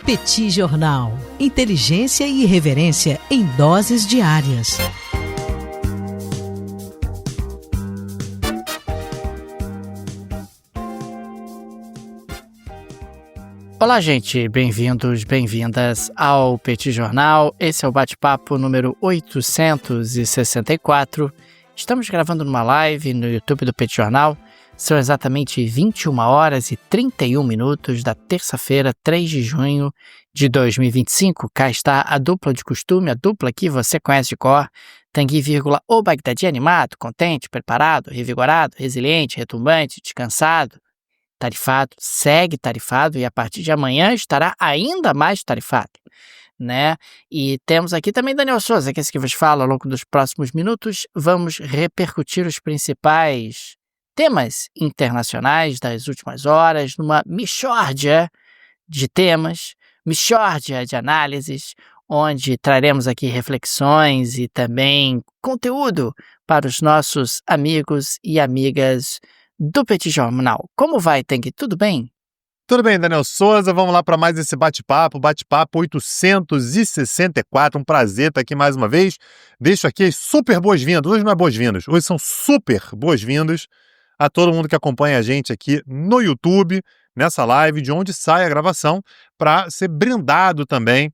Petit Jornal. Inteligência e irreverência em doses diárias. Olá, gente. Bem-vindos, bem-vindas ao Petit Jornal. Esse é o bate-papo número 864. Estamos gravando numa live no YouTube do Petit Jornal. São exatamente 21 horas e 31 minutos da terça-feira, 3 de junho de 2025. Cá está a dupla de costume, a dupla que você conhece de cor. Tanguy, o Bagdadi animado, contente, preparado, revigorado, resiliente, retumbante, descansado. Tarifado, segue tarifado e a partir de amanhã estará ainda mais tarifado, né? E temos aqui também Daniel Souza, que é esse que vos fala. Ao longo dos próximos minutos, vamos repercutir os principais temas internacionais das últimas horas, numa mixórdia de temas, mixórdia de análises, onde traremos aqui reflexões e também conteúdo para os nossos amigos e amigas do Petit Jornal. Como vai, Tanguy? Tudo bem? Tudo bem, Daniel Souza. Vamos lá para mais esse bate-papo 864. Um prazer estar aqui mais uma vez. Deixo aqui as super boas-vindas. Hoje não é boas-vindas, hoje são super boas-vindas a todo mundo que acompanha a gente aqui no YouTube, nessa live, de onde sai a gravação, para ser brindado também,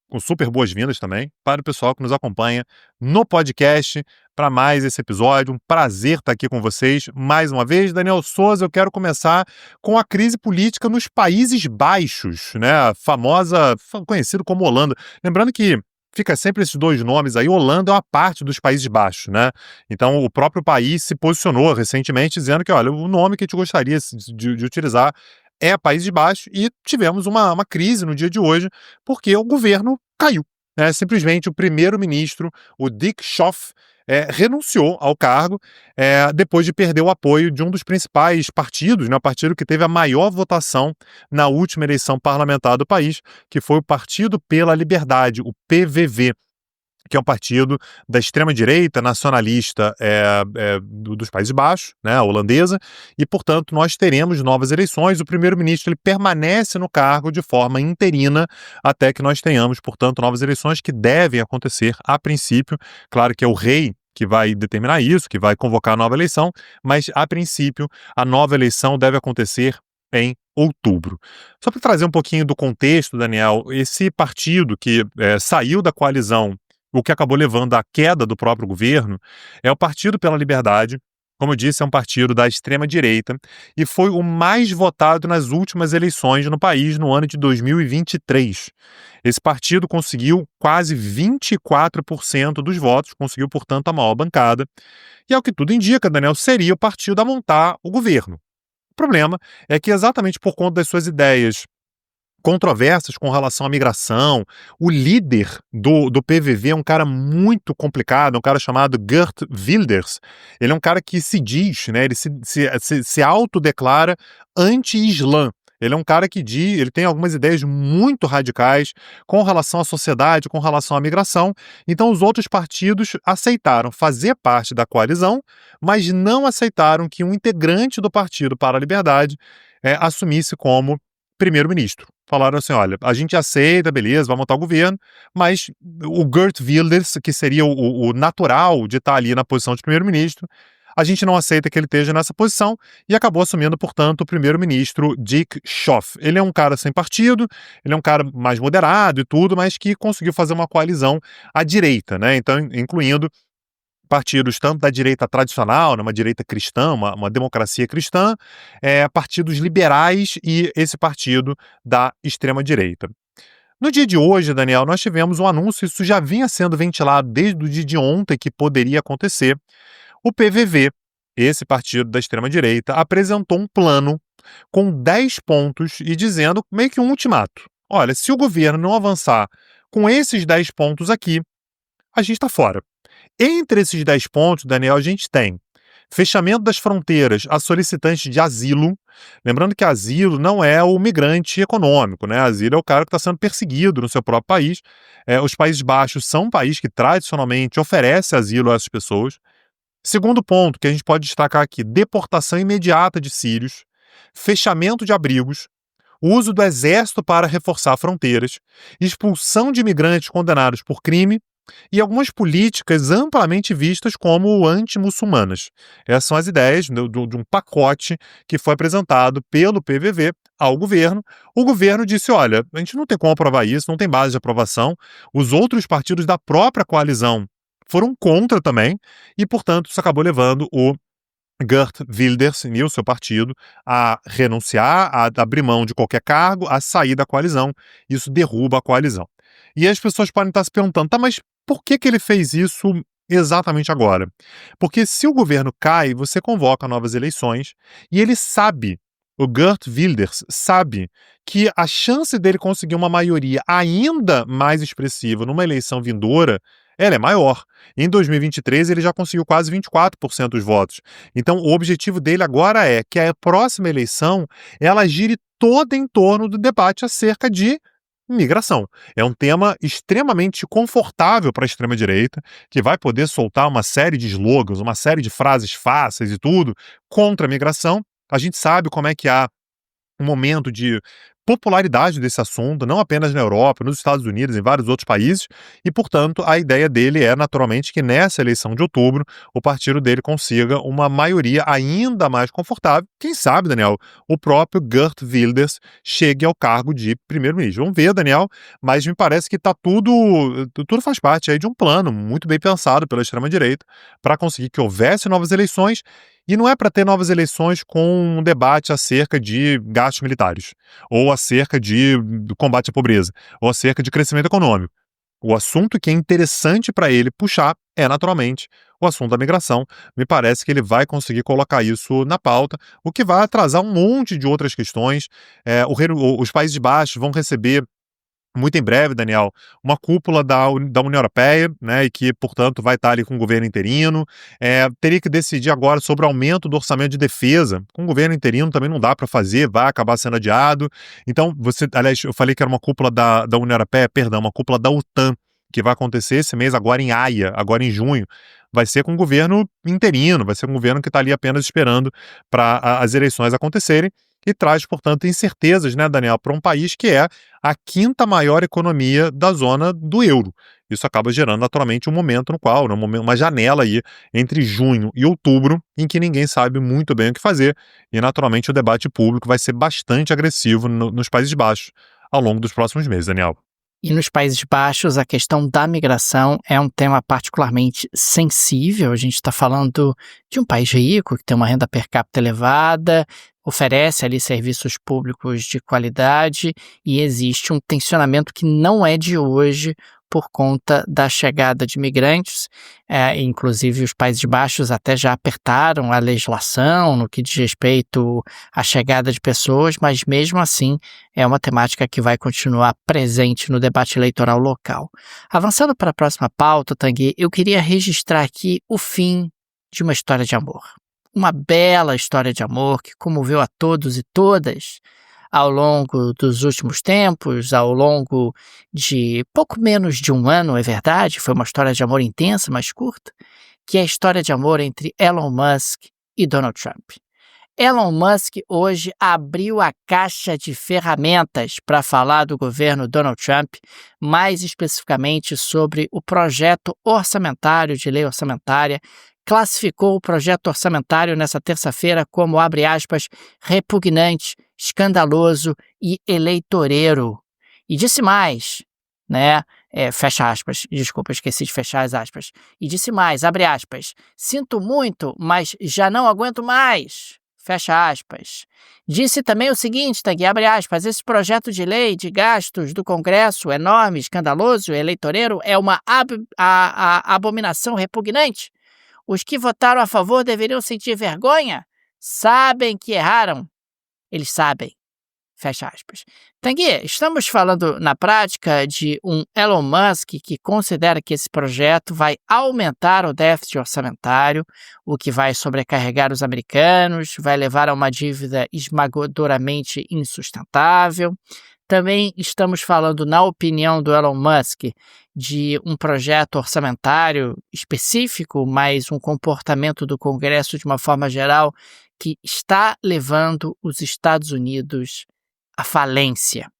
com super boas-vindas também, para o pessoal que nos acompanha no podcast, para mais esse episódio. Um prazer estar aqui com vocês mais uma vez. Daniel Souza, eu quero começar com a crise política nos Países Baixos, né? A famosa, conhecido como Holanda. Lembrando que fica sempre esses dois nomes aí. Holanda é uma parte dos Países Baixos, né? Então o próprio país se posicionou recentemente dizendo que, olha, o nome que a gente gostaria de utilizar é Países Baixos, e tivemos uma crise no dia de hoje porque o governo caiu. Simplesmente o primeiro-ministro, o Dick Schoof, renunciou ao cargo depois de perder o apoio de um dos principais partidos, né, o partido que teve a maior votação na última eleição parlamentar do país, que foi o Partido pela Liberdade, o PVV, que é um partido da extrema-direita nacionalista dos Países Baixos, né, holandesa, e, portanto, nós teremos novas eleições. O primeiro-ministro ele permanece no cargo de forma interina até que nós tenhamos, portanto, novas eleições que devem acontecer a princípio. Claro que é o rei que vai determinar isso, que vai convocar a nova eleição, mas, a princípio, a nova eleição deve acontecer em outubro. Só para trazer um pouquinho do contexto, Daniel, esse partido que saiu da coalizão, o que acabou levando à queda do próprio governo, é o Partido pela Liberdade. Como eu disse, é um partido da extrema-direita e foi o mais votado nas últimas eleições no país no ano de 2023. Esse partido conseguiu quase 24% dos votos, conseguiu, portanto, a maior bancada. E, ao que tudo indica, Daniel, seria o partido a montar o governo. O problema é que, exatamente por conta das suas ideias controversas com relação à migração, o líder do PVV é um cara muito complicado, um cara chamado Geert Wilders. Ele é um cara que se diz, né, ele se autodeclara anti-islã. Ele é um cara que ele tem algumas ideias muito radicais com relação à sociedade, com relação à migração. Então os outros partidos aceitaram fazer parte da coalizão, mas não aceitaram que um integrante do Partido para a Liberdade assumisse como primeiro-ministro. Falaram assim, olha, a gente aceita, beleza, vai montar o governo, mas o Geert Wilders, que seria o natural de estar ali na posição de primeiro-ministro, a gente não aceita que ele esteja nessa posição, e acabou assumindo, portanto, o primeiro-ministro Dick Schoof. Ele é um cara sem partido, ele é um cara mais moderado e tudo, mas que conseguiu fazer uma coalizão à direita, né? Então, incluindo partidos tanto da direita tradicional, uma direita cristã, uma democracia cristã, partidos liberais e esse partido da extrema-direita. No dia de hoje, Daniel, nós tivemos um anúncio, isso já vinha sendo ventilado desde o dia de ontem que poderia acontecer. O PVV, esse partido da extrema-direita, apresentou um plano com 10 pontos e dizendo meio que um ultimato. Olha, se o governo não avançar com esses 10 pontos aqui, a gente está fora. Entre esses 10 pontos, Daniel, a gente tem fechamento das fronteiras a solicitantes de asilo. Lembrando que asilo não é o migrante econômico, né? Asilo é o cara que está sendo perseguido no seu próprio país. Os Países Baixos são um país que tradicionalmente oferece asilo a essas pessoas. Segundo ponto que a gente pode destacar aqui, deportação imediata de sírios, fechamento de abrigos. o uso do exército para reforçar fronteiras, expulsão de imigrantes condenados por crime e algumas políticas amplamente vistas como anti-muçulmanas. Essas são as ideias de um pacote que foi apresentado pelo PVV ao governo. O governo disse, olha, a gente não tem como aprovar isso, não tem base de aprovação. Os outros partidos da própria coalizão foram contra também e, portanto, isso acabou levando o Geert Wilders e o seu partido a renunciar, a abrir mão de qualquer cargo, a sair da coalizão. Isso derruba a coalizão. E as pessoas podem estar se perguntando, tá, mas por que ele fez isso exatamente agora? Porque se o governo cai, você convoca novas eleições e ele sabe, o Geert Wilders sabe que a chance dele conseguir uma maioria ainda mais expressiva numa eleição vindoura ela é maior. Em 2023, ele já conseguiu quase 24% dos votos. Então, o objetivo dele agora é que a próxima eleição ela gire toda em torno do debate acerca de migração. É um tema extremamente confortável para a extrema-direita, que vai poder soltar uma série de slogans, uma série de frases fáceis e tudo contra a migração. A gente sabe como é que há um momento de popularidade desse assunto, não apenas na Europa, nos Estados Unidos, em vários outros países, e, portanto, a ideia dele é, naturalmente, que nessa eleição de outubro, o partido dele consiga uma maioria ainda mais confortável. Quem sabe, Daniel, o próprio Geert Wilders chegue ao cargo de primeiro-ministro. Vamos ver, Daniel, mas me parece que tudo faz parte aí de um plano muito bem pensado pela extrema-direita para conseguir que houvesse novas eleições. E não é para ter novas eleições com um debate acerca de gastos militares, ou acerca de combate à pobreza, ou acerca de crescimento econômico. O assunto que é interessante para ele puxar é, naturalmente, o assunto da migração. Me parece que ele vai conseguir colocar isso na pauta, o que vai atrasar um monte de outras questões. Os Países Baixos vão receber muito em breve, Daniel, uma cúpula da União Europeia, né, e que, portanto, vai estar ali com o governo interino. Teria que decidir agora sobre o aumento do orçamento de defesa. Com o governo interino também não dá para fazer, vai acabar sendo adiado. Então, aliás, eu falei que era uma cúpula da União Europeia, perdão, uma cúpula da OTAN, que vai acontecer esse mês, agora em Haia, agora em junho. Vai ser com o governo interino, vai ser um governo que está ali apenas esperando para as eleições acontecerem. E traz, portanto, incertezas, né, Daniel, para um país que é a quinta maior economia da zona do euro. Isso acaba gerando, naturalmente, um momento no qual, uma janela aí entre junho e outubro, em que ninguém sabe muito bem o que fazer, e, naturalmente, o debate público vai ser bastante agressivo nos Países Baixos ao longo dos próximos meses, Daniel. E nos Países Baixos, a questão da migração é um tema particularmente sensível. A gente está falando de um país rico, que tem uma renda per capita elevada, oferece ali serviços públicos de qualidade e existe um tensionamento que não é de hoje por conta da chegada de imigrantes. Inclusive, os Países Baixos até já apertaram a legislação no que diz respeito à chegada de pessoas, mas mesmo assim é uma temática que vai continuar presente no debate eleitoral local. Avançando para a próxima pauta, Tanguy, eu queria registrar aqui o fim de uma história de amor. Uma bela história de amor que comoveu a todos e todas ao longo dos últimos tempos, ao longo de pouco menos de um ano, é verdade, foi uma história de amor intensa, mas curta, que é a história de amor entre Elon Musk e Donald Trump. Elon Musk hoje abriu a caixa de ferramentas para falar do governo Donald Trump, mais especificamente sobre o projeto orçamentário de lei orçamentária. Classificou o projeto orçamentário nessa terça-feira como, abre aspas, repugnante, escandaloso e eleitoreiro. E disse mais, né? Fecha aspas, desculpa, esqueci de fechar as aspas. E disse mais, abre aspas, sinto muito, mas já não aguento mais. Fecha aspas. Disse também o seguinte, Tanguy, abre aspas, esse projeto de lei de gastos do Congresso enorme, escandaloso, eleitoreiro é uma abominação repugnante. Os que votaram a favor deveriam sentir vergonha? Sabem que erraram. Eles sabem. Fecha aspas. Tanguy, estamos falando na prática de um Elon Musk que considera que esse projeto vai aumentar o déficit orçamentário, o que vai sobrecarregar os americanos, vai levar a uma dívida esmagadoramente insustentável. Também estamos falando, na opinião do Elon Musk, de um projeto orçamentário específico, mas um comportamento do Congresso de uma forma geral que está levando os Estados Unidos a falência.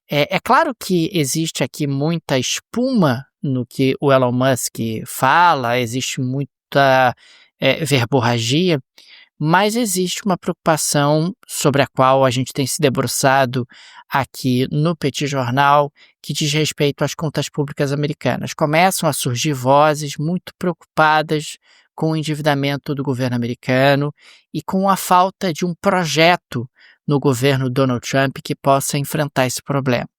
É claro que existe aqui muita espuma no que o Elon Musk fala, existe muita verborragia, mas existe uma preocupação sobre a qual a gente tem se debruçado aqui no Petit Jornal, que diz respeito às contas públicas americanas. Começam a surgir vozes muito preocupadas com o endividamento do governo americano e com a falta de um projeto no governo Donald Trump que possa enfrentar esse problema.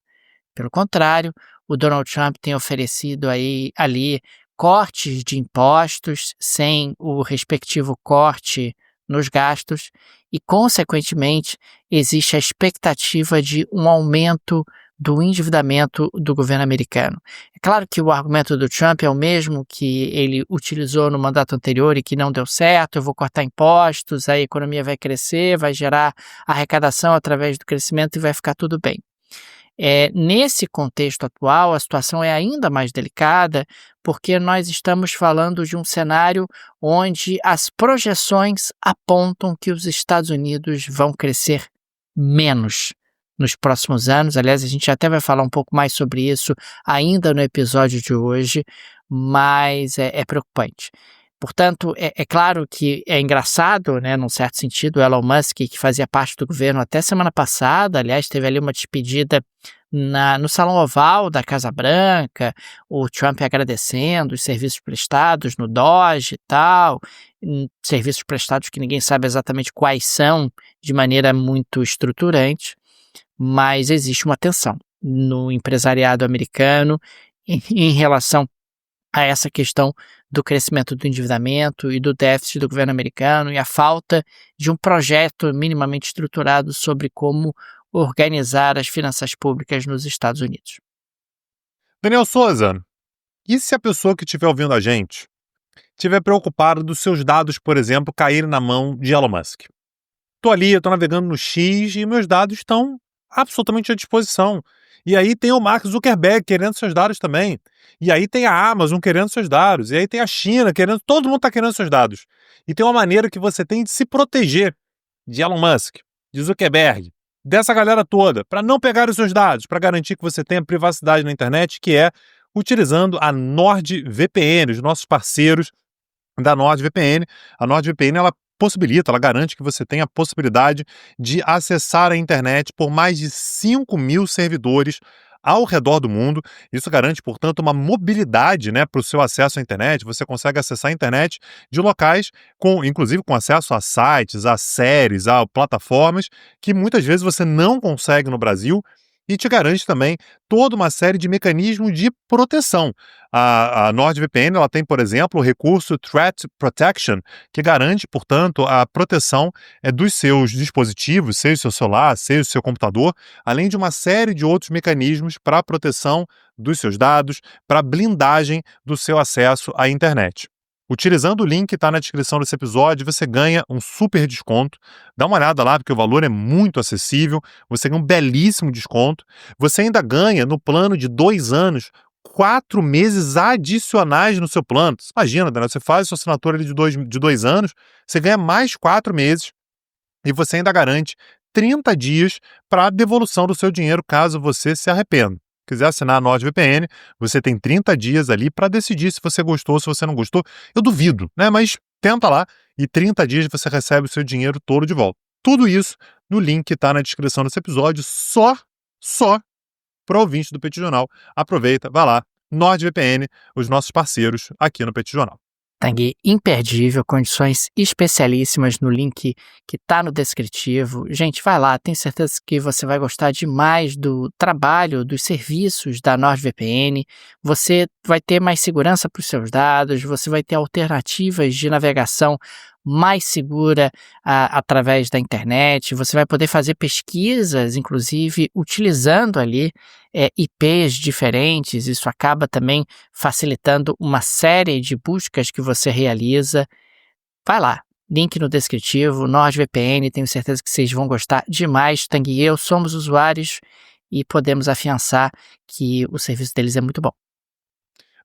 Pelo contrário, o Donald Trump tem oferecido ali cortes de impostos sem o respectivo corte nos gastos e, consequentemente, existe a expectativa de um aumento do endividamento do governo americano. É claro que o argumento do Trump é o mesmo que ele utilizou no mandato anterior e que não deu certo: eu vou cortar impostos, a economia vai crescer, vai gerar arrecadação através do crescimento e vai ficar tudo bem. Nesse contexto atual, a situação é ainda mais delicada, porque nós estamos falando de um cenário onde as projeções apontam que os Estados Unidos vão crescer menos nos próximos anos. Aliás, a gente até vai falar um pouco mais sobre isso ainda no episódio de hoje, mas é preocupante. Portanto, é claro que é engraçado, né, num certo sentido, o Elon Musk, que fazia parte do governo até semana passada, aliás, teve ali uma despedida no Salão Oval da Casa Branca, o Trump agradecendo os serviços prestados no Doge e tal, serviços prestados que ninguém sabe exatamente quais são, de maneira muito estruturante, mas existe uma tensão no empresariado americano em relação a essa questão do crescimento do endividamento e do déficit do governo americano e a falta de um projeto minimamente estruturado sobre como organizar as finanças públicas nos Estados Unidos. Daniel Souza, e se a pessoa que estiver ouvindo a gente estiver preocupada dos seus dados, por exemplo, caírem na mão de Elon Musk? Estou ali, estou navegando no X e meus dados estão absolutamente à disposição. E aí tem o Mark Zuckerberg querendo seus dados também. E aí tem a Amazon querendo seus dados. E aí tem a China querendo... Todo mundo está querendo seus dados. E tem uma maneira que você tem de se proteger de Elon Musk, de Zuckerberg, dessa galera toda, para não pegar os seus dados, para garantir que você tenha privacidade na internet, que é utilizando a NordVPN, os nossos parceiros da NordVPN. A NordVPN, ela possibilita, ela garante que você tenha a possibilidade de acessar a internet por mais de 5.000 servidores ao redor do mundo. Isso garante, portanto, uma mobilidade, né, para o seu acesso à internet. Você consegue acessar a internet de locais, inclusive com acesso a sites, a séries, a plataformas que muitas vezes você não consegue no Brasil, e te garante também toda uma série de mecanismos de proteção. A NordVPN, ela tem, por exemplo, o recurso Threat Protection, que garante, portanto, a proteção dos seus dispositivos, seja o seu celular, seja o seu computador, além de uma série de outros mecanismos para a proteção dos seus dados, para a blindagem do seu acesso à internet. Utilizando o link que está na descrição desse episódio, você ganha um super desconto. Dá uma olhada lá, porque o valor é muito acessível. Você ganha um belíssimo desconto. Você ainda ganha, no plano de 2 anos, 4 meses adicionais no seu plano. Imagina, Daniel, você faz a sua assinatura ali de 2 anos, você ganha mais 4 meses e você ainda garante 30 dias para a devolução do seu dinheiro, caso você se arrependa. Quiser assinar a NordVPN, você tem 30 dias ali para decidir se você gostou ou se você não gostou. Eu duvido, né? Mas tenta lá e 30 dias você recebe o seu dinheiro todo de volta. Tudo isso no link que está na descrição desse episódio, só para o ouvinte do Petit Jornal. Aproveita, vai lá, NordVPN, os nossos parceiros aqui no Petit Jornal. Tang imperdível, condições especialíssimas no link que está no descritivo. Gente, vai lá, tenho certeza que você vai gostar demais do trabalho, dos serviços da NordVPN. Você vai ter mais segurança para os seus dados, você vai ter alternativas de navegação mais segura através da internet. Você vai poder fazer pesquisas, inclusive, utilizando ali IPs diferentes. Isso acaba também facilitando uma série de buscas que você realiza. Vai lá, link no descritivo, NordVPN, tenho certeza que vocês vão gostar demais. Tang e eu somos usuários e podemos afiançar que o serviço deles é muito bom.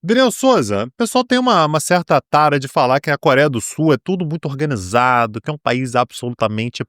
Daniel Souza, o pessoal tem uma certa tara de falar que a Coreia do Sul é tudo muito organizado, que é um país absolutamente,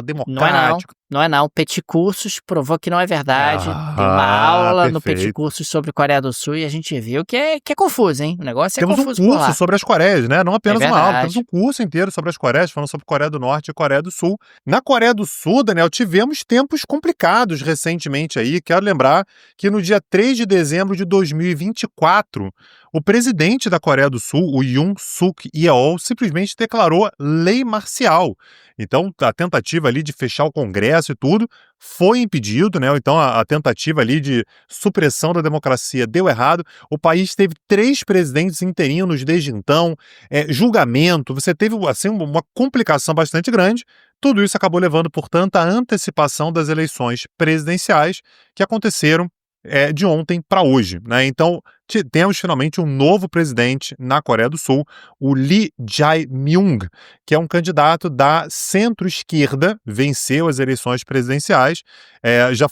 democrático. Não é não. Petit Cursos provou que não é verdade. Tem uma aula no Petit perfeito. Cursos sobre Coreia do Sul e a gente viu que é confuso, hein? O negócio é Temos um confuso por curso lá. sobre as Coreias, né? Não apenas É uma aula, verdade. temos um curso inteiro sobre as Coreias, falando sobre Coreia do Norte e Coreia do Sul. Na Coreia do Sul, Daniel, tivemos tempos complicados recentemente aí. Quero lembrar que no dia 3 de dezembro de 2024, o presidente da Coreia do Sul, o Yoon Suk Yeol, simplesmente declarou lei marcial. Então, a tentativa ali de fechar o Congresso e tudo foi impedido, né? Então, a tentativa ali de supressão da democracia deu errado. O país teve 3 presidentes interinos desde então, julgamento, você teve assim, uma complicação bastante grande. Tudo isso acabou levando, portanto, à antecipação das eleições presidenciais que aconteceram de ontem para hoje, né? Então, temos finalmente um novo presidente na Coreia do Sul, o Lee Jae-myung, que é um candidato da centro-esquerda, venceu as eleições presidenciais, já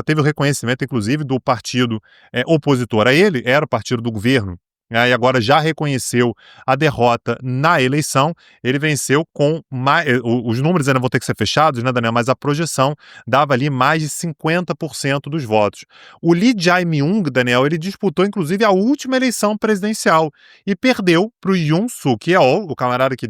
teve o reconhecimento, inclusive, do partido opositor a ele, era o partido do governo, e agora já reconheceu a derrota na eleição. Ele venceu com mais. Os números ainda vão ter que ser fechados, né, Daniel? Mas a projeção dava ali mais de 50% dos votos. O Lee Jae-myung, Daniel, ele disputou inclusive a última eleição presidencial e perdeu para o Yoon Suk Yeol, o camarada que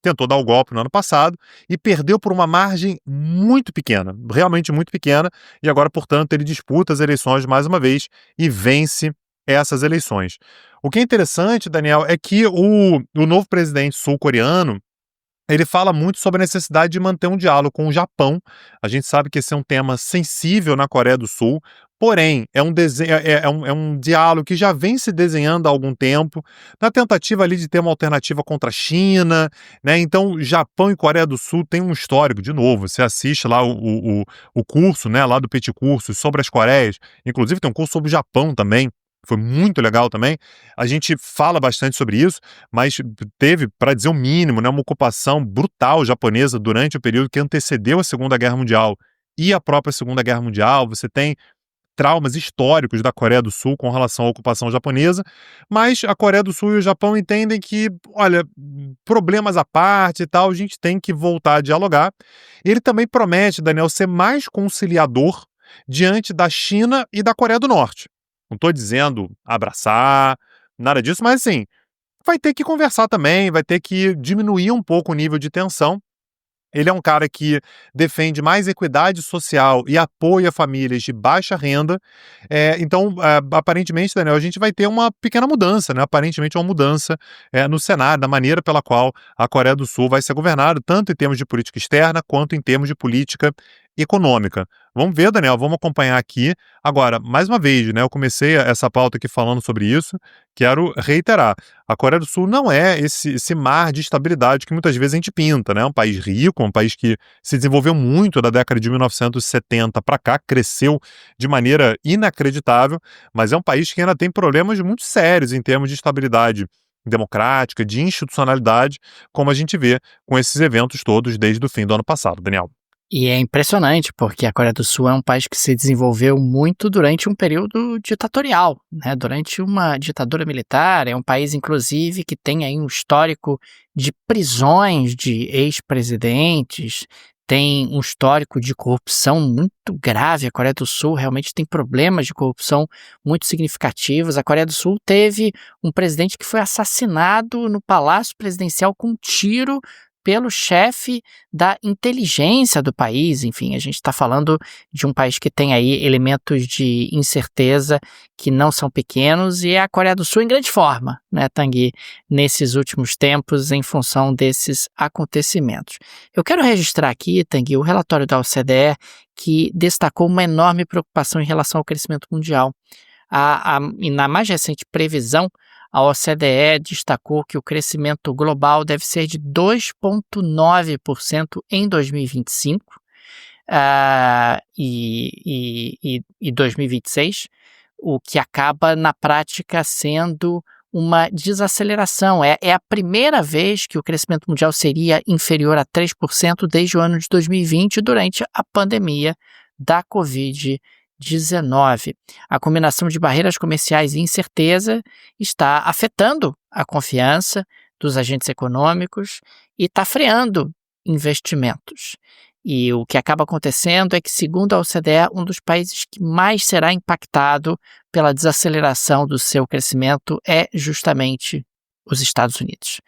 tentou dar o golpe no ano passado, e perdeu por uma margem muito pequena, realmente muito pequena, e agora, portanto, ele disputa as eleições mais uma vez e vence essas eleições. O que é interessante, Daniel, é que o novo presidente sul-coreano, ele fala muito sobre a necessidade de manter um diálogo com o Japão. A gente sabe que esse é um tema sensível na Coreia do Sul, porém, é um diálogo que já vem se desenhando há algum tempo, na tentativa ali de ter uma alternativa contra a China, né? Então, Japão e Coreia do Sul têm um histórico, de novo, você assiste lá o curso, né, lá do Petit Cursos sobre as Coreias, inclusive tem um curso sobre o Japão também, foi muito legal também. A gente fala bastante sobre isso, mas teve, para dizer o mínimo, né, uma ocupação brutal japonesa durante o período que antecedeu a Segunda Guerra Mundial e a própria Segunda Guerra Mundial. Você tem traumas históricos da Coreia do Sul com relação à ocupação japonesa, mas a Coreia do Sul e o Japão entendem que, olha, problemas à parte e tal, a gente tem que voltar a dialogar. Ele também promete, Daniel, ser mais conciliador diante da China e da Coreia do Norte. Não estou dizendo abraçar, nada disso, mas assim, vai ter que conversar também, vai ter que diminuir um pouco o nível de tensão. Ele é um cara que defende mais equidade social e apoio a famílias de baixa renda. Então, aparentemente, Daniel, a gente vai ter uma pequena mudança, né? Aparentemente uma mudança no cenário, da maneira pela qual a Coreia do Sul vai ser governada, tanto em termos de política externa quanto em termos de política econômica. Vamos ver, Daniel, vamos acompanhar aqui. Agora, mais uma vez, né, eu comecei essa pauta aqui falando sobre isso, quero reiterar. A Coreia do Sul não é esse mar de estabilidade que muitas vezes a gente pinta, né? É um país rico, um país que se desenvolveu muito da década de 1970 para cá, cresceu de maneira inacreditável, mas é um país que ainda tem problemas muito sérios em termos de estabilidade democrática, de institucionalidade, como a gente vê com esses eventos todos desde o fim do ano passado, Daniel. E é impressionante, porque a Coreia do Sul é um país que se desenvolveu muito durante um período ditatorial, né? Durante uma ditadura militar. É um país, inclusive, que tem aí um histórico de prisões de ex-presidentes, tem um histórico de corrupção muito grave. A Coreia do Sul realmente tem problemas de corrupção muito significativos. A Coreia do Sul teve um presidente que foi assassinado no Palácio Presidencial com um tiro pelo chefe da inteligência do país. Enfim, a gente está falando de um país que tem aí elementos de incerteza que não são pequenos, e a Coreia do Sul em grande forma, né, Tanguy, nesses últimos tempos em função desses acontecimentos. Eu quero registrar aqui, Tanguy, o relatório da OCDE que destacou uma enorme preocupação em relação ao crescimento mundial. E na mais recente previsão, a OCDE destacou que o crescimento global deve ser de 2,9% em 2025 e 2026, o que acaba, na prática, sendo uma desaceleração. É a primeira vez que o crescimento mundial seria inferior a 3% desde o ano de 2020, durante a pandemia da Covid-19. A combinação de barreiras comerciais e incerteza está afetando a confiança dos agentes econômicos e está freando investimentos. E o que acaba acontecendo é que, segundo a OCDE, um dos países que mais será impactado pela desaceleração do seu crescimento é justamente os Estados Unidos.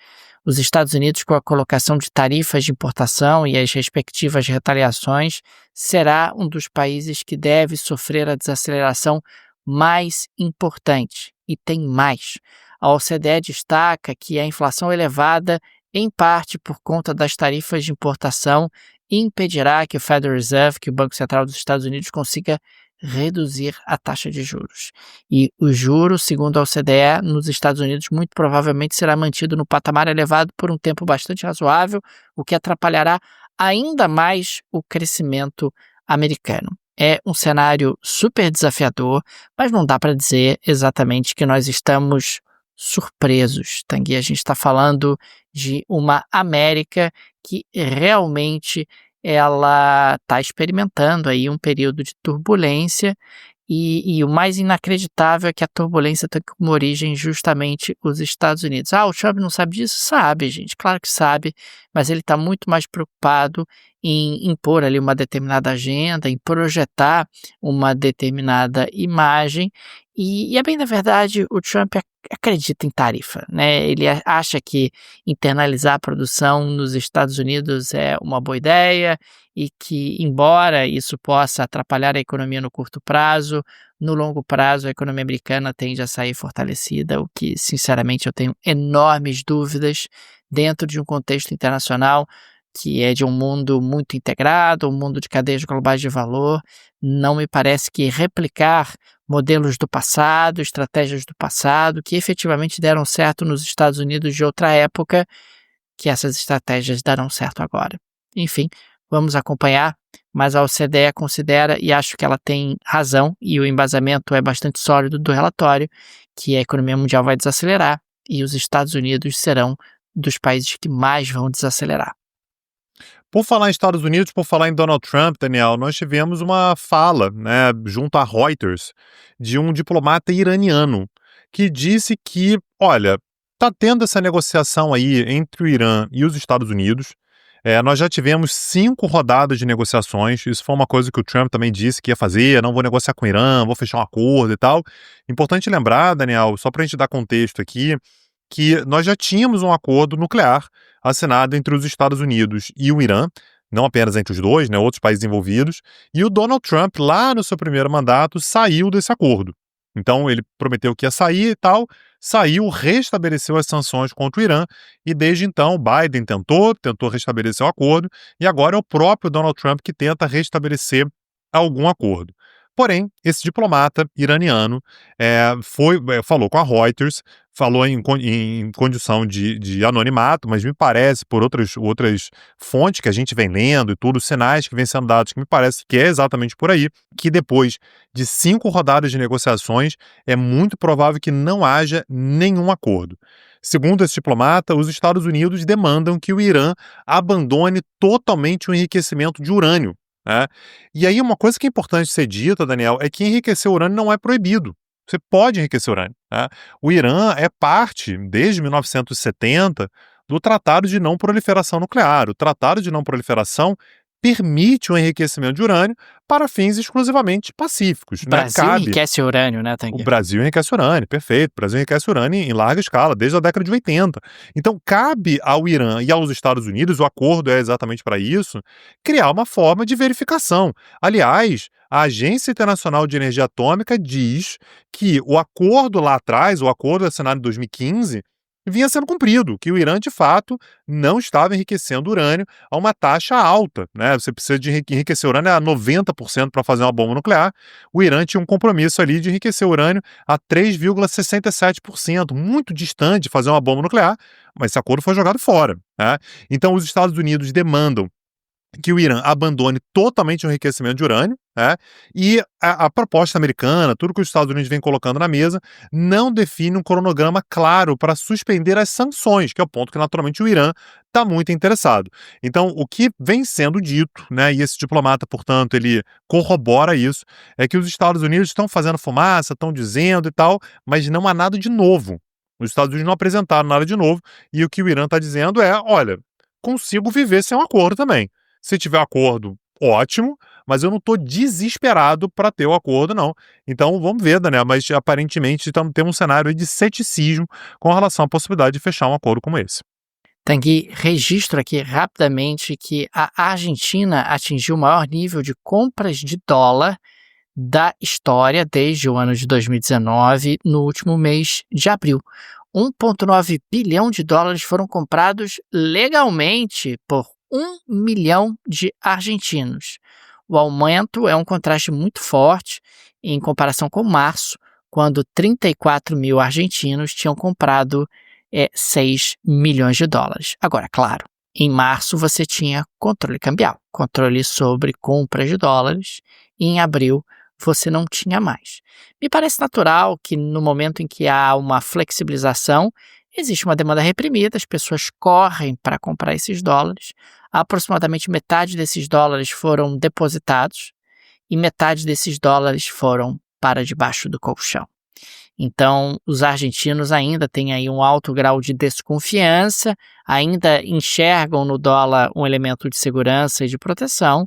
Os Estados Unidos, com a colocação de tarifas de importação e as respectivas retaliações, será um dos países que deve sofrer a desaceleração mais importante. E tem mais. A OCDE destaca que a inflação elevada, em parte por conta das tarifas de importação, impedirá que o Federal Reserve, que o Banco Central dos Estados Unidos, consiga reduzir a taxa de juros. E o juro, segundo a OCDE, nos Estados Unidos, muito provavelmente será mantido no patamar elevado por um tempo bastante razoável, o que atrapalhará ainda mais o crescimento americano. É um cenário super desafiador, mas não dá para dizer exatamente que nós estamos surpresos, Tanguy. A gente está falando de uma América que realmente ela está experimentando aí um período de turbulência e o mais inacreditável é que a turbulência tem como origem justamente os Estados Unidos. O Trump não sabe disso? Sabe, gente, claro que sabe, mas ele está muito mais preocupado em impor ali uma determinada agenda, em projetar uma determinada imagem e é bem na verdade o Trump acredita em tarifa, né? Ele acha que internalizar a produção nos Estados Unidos é uma boa ideia e que, embora isso possa atrapalhar a economia no curto prazo, no longo prazo a economia americana tende a sair fortalecida, o que, sinceramente, eu tenho enormes dúvidas dentro de um contexto internacional que é de um mundo muito integrado, um mundo de cadeias globais de valor. Não me parece que replicar modelos do passado, estratégias do passado, que efetivamente deram certo nos Estados Unidos de outra época, que essas estratégias darão certo agora. Enfim, vamos acompanhar, mas a OCDE considera, e acho que ela tem razão, e o embasamento é bastante sólido do relatório, que a economia mundial vai desacelerar e os Estados Unidos serão dos países que mais vão desacelerar. Por falar em Estados Unidos, por falar em Donald Trump, Daniel, nós tivemos uma fala, né, junto a Reuters, de um diplomata iraniano, que disse que, olha, está tendo essa negociação aí entre o Irã e os Estados Unidos. Nós já tivemos 5 rodadas de negociações, isso foi uma coisa que o Trump também disse que ia fazer, não vou negociar com o Irã, vou fechar um acordo e tal. Importante lembrar, Daniel, só para a gente dar contexto aqui, que nós já tínhamos um acordo nuclear assinado entre os Estados Unidos e o Irã, não apenas entre os dois, né, outros países envolvidos, e o Donald Trump, lá no seu primeiro mandato, saiu desse acordo. Então, ele prometeu que ia sair e tal, saiu, restabeleceu as sanções contra o Irã, e desde então, Biden tentou restabelecer o acordo, e agora é o próprio Donald Trump que tenta restabelecer algum acordo. Porém, esse diplomata iraniano falou com a Reuters, falou em condição de anonimato, mas me parece, por outras fontes que a gente vem lendo e tudo, sinais que vêm sendo dados, que me parece que é exatamente por aí, que depois de 5 rodadas de negociações, é muito provável que não haja nenhum acordo. Segundo esse diplomata, os Estados Unidos demandam que o Irã abandone totalmente o enriquecimento de urânio. E aí uma coisa que é importante ser dita, Daniel, é que enriquecer urânio não é proibido. Você pode enriquecer urânio. O Irã é parte, desde 1970, do Tratado de Não Proliferação Nuclear. O Tratado de Não Proliferação permite o enriquecimento de urânio para fins exclusivamente pacíficos. O Brasil enriquece urânio, né, Tanguy? O Brasil enriquece urânio, perfeito. O Brasil enriquece urânio em larga escala, desde a década de 80. Então, cabe ao Irã e aos Estados Unidos, o acordo é exatamente para isso, criar uma forma de verificação. Aliás, a Agência Internacional de Energia Atômica diz que o acordo lá atrás, o acordo assinado em 2015, vinha sendo cumprido, que o Irã, de fato, não estava enriquecendo urânio a uma taxa alta, né? Você precisa de enriquecer urânio a 90% para fazer uma bomba nuclear. O Irã tinha um compromisso ali de enriquecer urânio a 3,67%, muito distante de fazer uma bomba nuclear, mas esse acordo foi jogado fora, né? Então, os Estados Unidos demandam que o Irã abandone totalmente o enriquecimento de urânio, e a proposta americana, tudo que os Estados Unidos vem colocando na mesa, não define um cronograma claro para suspender as sanções, que é o ponto que naturalmente o Irã está muito interessado. Então, o que vem sendo dito, e esse diplomata, portanto, ele corrobora isso, é que os Estados Unidos estão fazendo fumaça, estão dizendo e tal, mas não há nada de novo. Os Estados Unidos não apresentaram nada de novo, e o que o Irã está dizendo é, olha, consigo viver sem um acordo também. Se tiver acordo, ótimo, mas eu não estou desesperado para ter o acordo, não. Então, vamos ver, Daniel, mas aparentemente temos um cenário aí de ceticismo com relação à possibilidade de fechar um acordo como esse. Tanguy, registro aqui rapidamente que a Argentina atingiu o maior nível de compras de dólar da história desde o ano de 2019, no último mês de abril. 1,9 bilhão de dólares foram comprados legalmente por 1 milhão de argentinos. O aumento é um contraste muito forte em comparação com março, quando 34 mil argentinos tinham comprado 6 milhões de dólares. Agora, claro, em março você tinha controle cambial, controle sobre compras de dólares, e em abril você não tinha mais. Me parece natural que no momento em que há uma flexibilização, existe uma demanda reprimida, as pessoas correm para comprar esses dólares, aproximadamente metade desses dólares foram depositados e metade desses dólares foram para debaixo do colchão. Então, os argentinos ainda têm aí um alto grau de desconfiança, ainda enxergam no dólar um elemento de segurança e de proteção.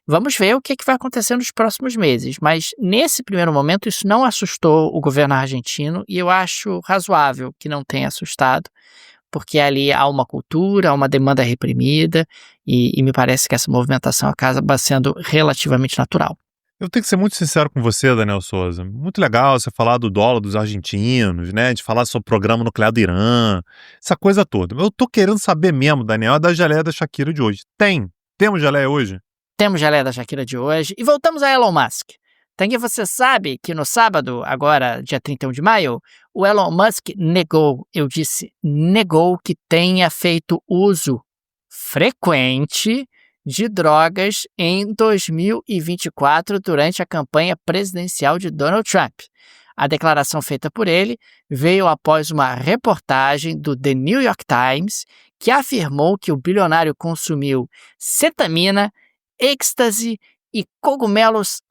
Vamos ver o que vai acontecer nos próximos meses, mas nesse primeiro momento isso não assustou o governo argentino e eu acho razoável que não tenha assustado, porque ali há uma cultura, há uma demanda reprimida e me parece que essa movimentação acaba sendo relativamente natural. Eu tenho que ser muito sincero com você, Daniel Souza. Muito legal você falar do dólar dos argentinos, né? De falar sobre o programa nuclear do Irã, essa coisa toda. Eu tô querendo saber mesmo, Daniel, da geleia da Shakira de hoje. Temos geleia hoje? Temos geleia da Shakira de hoje e voltamos a Elon Musk. Tanguy, você sabe que no sábado, agora dia 31 de maio, o Elon Musk negou que tenha feito uso frequente de drogas em 2024 durante a campanha presidencial de Donald Trump. A declaração feita por ele veio após uma reportagem do The New York Times que afirmou que o bilionário consumiu cetamina, êxtase e cogumelos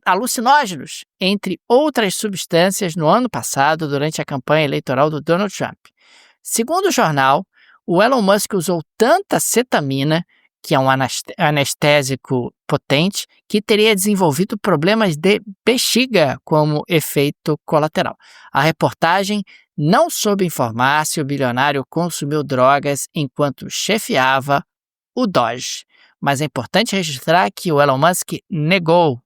alucinógenos, entre outras substâncias, no ano passado durante a campanha eleitoral do Donald Trump. Segundo o jornal, o Elon Musk usou tanta cetamina, que é um anestésico potente, que teria desenvolvido problemas de bexiga como efeito colateral. A reportagem não soube informar se o bilionário consumiu drogas enquanto chefiava o Doge, mas é importante registrar que o Elon Musk negou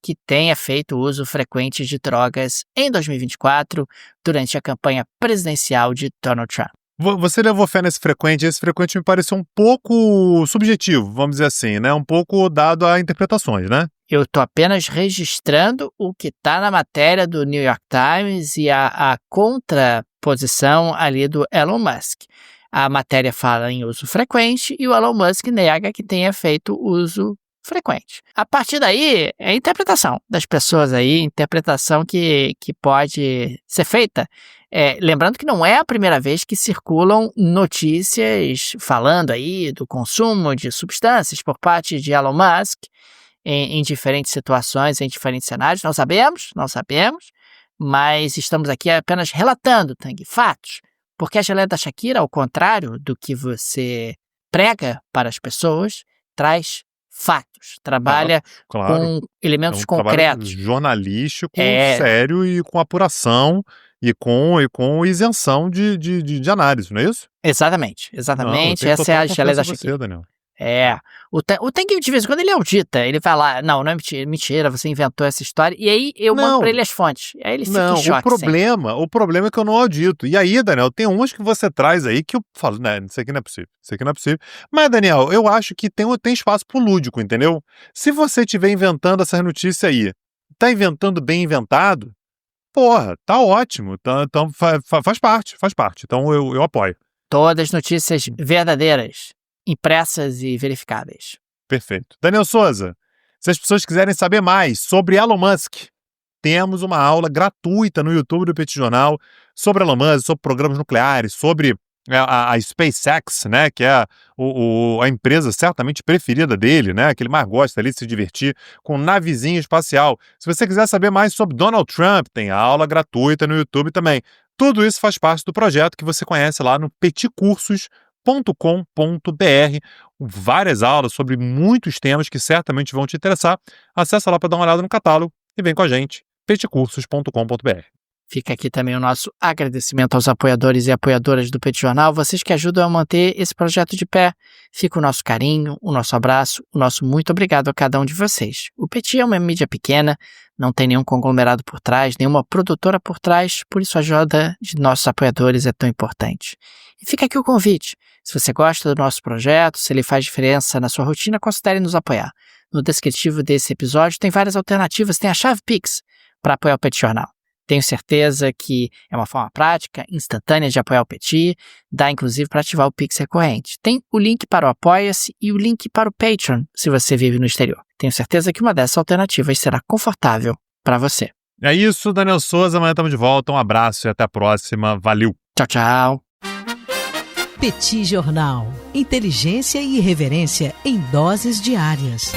que tenha feito uso frequente de drogas em 2024 durante a campanha presidencial de Donald Trump. Você levou fé nesse frequente? Esse frequente me pareceu um pouco subjetivo, vamos dizer assim, né? Um pouco dado a interpretações, né? Eu estou apenas registrando o que está na matéria do New York Times e a contraposição ali do Elon Musk. A matéria fala em uso frequente e o Elon Musk nega que tenha feito uso frequente. A partir daí, é a interpretação das pessoas aí, interpretação que pode ser feita. Lembrando que não é a primeira vez que circulam notícias falando aí do consumo de substâncias por parte de Elon Musk em diferentes situações, em diferentes cenários. Não sabemos, mas estamos aqui apenas relatando, Tanguy, fatos. Porque a geleia da Shakira, ao contrário do que você prega para as pessoas, traz fatos, trabalha com elementos concretos. Jornalístico, sério e com apuração e com isenção de análise, não é isso? Exatamente. Não, essa é a geleia da Shakira. Você, Daniel. O Tanguy, de vez em quando, ele audita, ele vai lá, não é mentira, você inventou essa história, e aí eu mando pra ele as fontes, aí ele fica em choque. O problema é que eu não audito, e aí, Daniel, tem uns que você traz aí que eu falo, isso aqui não é possível, mas, Daniel, eu acho que tem espaço pro lúdico, entendeu? Se você estiver inventando essas notícias aí, tá inventando bem inventado, porra, tá ótimo, então faz parte, então eu apoio. Todas notícias verdadeiras, impressas e verificáveis. Perfeito. Daniel Souza, se as pessoas quiserem saber mais sobre Elon Musk, temos uma aula gratuita no YouTube do Petit Jornal sobre Elon Musk, sobre programas nucleares, sobre a SpaceX, né, que é a empresa certamente preferida dele, né, que ele mais gosta ali de se divertir com navezinha espacial. Se você quiser saber mais sobre Donald Trump, tem aula gratuita no YouTube também. Tudo isso faz parte do projeto que você conhece lá no peticursos.com.br. Várias aulas sobre muitos temas que certamente vão te interessar. Acessa lá para dar uma olhada no catálogo e vem com a gente, petcursos.com.br. Fica aqui também o nosso agradecimento aos apoiadores e apoiadoras do Petit Jornal, vocês que ajudam a manter esse projeto de pé. Fica o nosso carinho, o nosso abraço, o nosso muito obrigado a cada um de vocês. O Petit é uma mídia pequena, não tem nenhum conglomerado por trás, nenhuma produtora por trás, por isso a ajuda de nossos apoiadores é tão importante. E fica aqui o convite. Se você gosta do nosso projeto, se ele faz diferença na sua rotina, considere nos apoiar. No descritivo desse episódio tem várias alternativas, tem a chave Pix para apoiar o Petit Jornal. Tenho certeza que é uma forma prática, instantânea de apoiar o Petit, dá inclusive para ativar o Pix recorrente. Tem o link para o Apoia-se e o link para o Patreon, se você vive no exterior. Tenho certeza que uma dessas alternativas será confortável para você. É isso, Daniel Souza, amanhã estamos de volta, um abraço e até a próxima, valeu! Tchau, tchau! Petit Jornal. Inteligência e irreverência em doses diárias.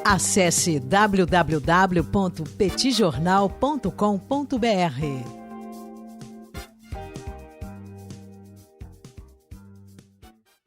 Acesse www.petitjornal.com.br.